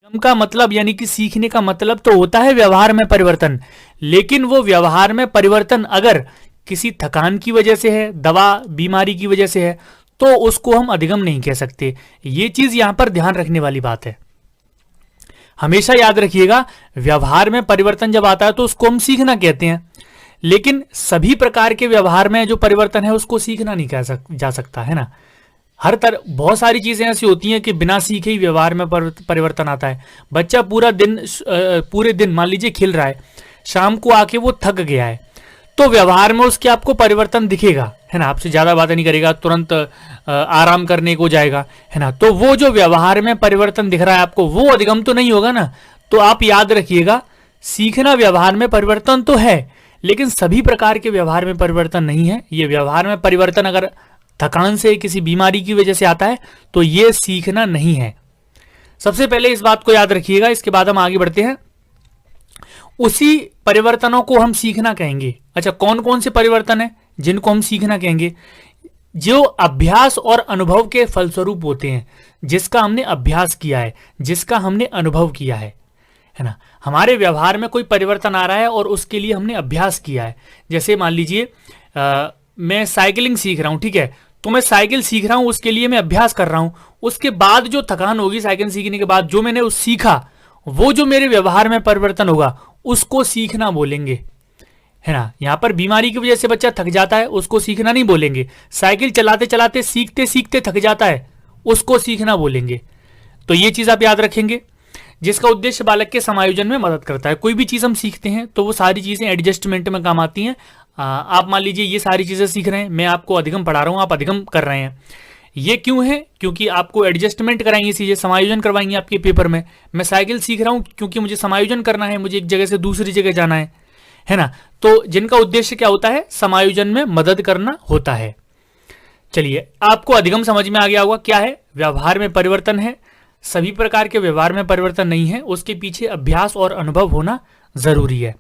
अधिगम का मतलब यानी कि सीखने का मतलब तो होता है व्यवहार में परिवर्तन, लेकिन वो व्यवहार में परिवर्तन अगर किसी थकान की वजह से है, दवा बीमारी की वजह से है, तो उसको हम अधिगम नहीं कह सकते। ये चीज यहां पर ध्यान रखने वाली बात है। हमेशा याद रखिएगा, व्यवहार में परिवर्तन जब आता है तो उसको हम सीखना कहते हैं, लेकिन सभी प्रकार के व्यवहार में जो परिवर्तन है उसको सीखना नहीं जा सकता है ना। हर तरह बहुत सारी चीजें ऐसी होती हैं कि बिना सीखे ही व्यवहार में परिवर्तन आता है। बच्चा पूरे दिन मान लीजिए खेल रहा है, शाम को आके वो थक गया है, तो व्यवहार में उसके आपको परिवर्तन दिखेगा, है ना। आपसे ज्यादा बातें नहीं करेगा, तुरंत आराम करने को जाएगा, है ना। तो वो जो व्यवहार में परिवर्तन दिख रहा है आपको, वो अधिगम तो नहीं होगा ना। तो आप याद रखिएगा, सीखना व्यवहार में परिवर्तन तो है, लेकिन सभी प्रकार के व्यवहार में परिवर्तन नहीं है। ये व्यवहार में परिवर्तन अगर थकान से, किसी बीमारी की वजह से आता है तो ये सीखना नहीं है। सबसे पहले इस बात को याद रखिएगा, इसके बाद हम आगे बढ़ते हैं। उसी परिवर्तनों को हम सीखना कहेंगे। अच्छा, कौन कौन से परिवर्तन है जिनको हम सीखना कहेंगे? जो अभ्यास और अनुभव के फलस्वरूप होते हैं, जिसका हमने अभ्यास किया है, जिसका हमने अनुभव किया है ना। हमारे व्यवहार में कोई परिवर्तन आ रहा है और उसके लिए हमने अभ्यास किया है। जैसे मान लीजिए मैं साइकिलिंग सीख रहा हूं, ठीक है, तो मैं साइकिल सीख रहा हूं, उसके लिए मैं अभ्यास कर रहा हूं। उसके बाद जो थकान होगी साइकिल सीखने के बाद, जो मैंने उस सीखा, वो जो मेरे व्यवहार में परिवर्तन होगा, उसको सीखना बोलेंगे, है ना। यहां पर बीमारी की वजह से बच्चा थक जाता है, उसको सीखना नहीं बोलेंगे। साइकिल चलाते चलाते सीखते सीखते थक जाता है, उसको सीखना बोलेंगे। तो ये चीज आप याद रखेंगे, जिसका उद्देश्य बालक के समायोजन में मदद करता है। कोई भी चीज हम सीखते हैं तो वो सारी चीजें एडजस्टमेंट में काम आती हैं। आप मान लीजिए ये सारी चीजें सीख रहे हैं, मैं आपको अधिगम पढ़ा रहा हूं, आप अधिगम कर रहे हैं। ये क्यों है? क्योंकि आपको एडजस्टमेंट कराएंगे, चीजें समायोजन करवाएंगे आपके पेपर में। मैं साइकिल सीख रहा हूं क्योंकि मुझे समायोजन करना है, मुझे एक जगह से दूसरी जगह जाना है ना। तो जिनका उद्देश्य क्या होता है? समायोजन में मदद करना होता है। चलिए, आपको अधिगम समझ में आ गया होगा क्या है। व्यवहार में परिवर्तन है, सभी प्रकार के व्यवहार में परिवर्तन नहीं है, उसके पीछे अभ्यास और अनुभव होना जरूरी है।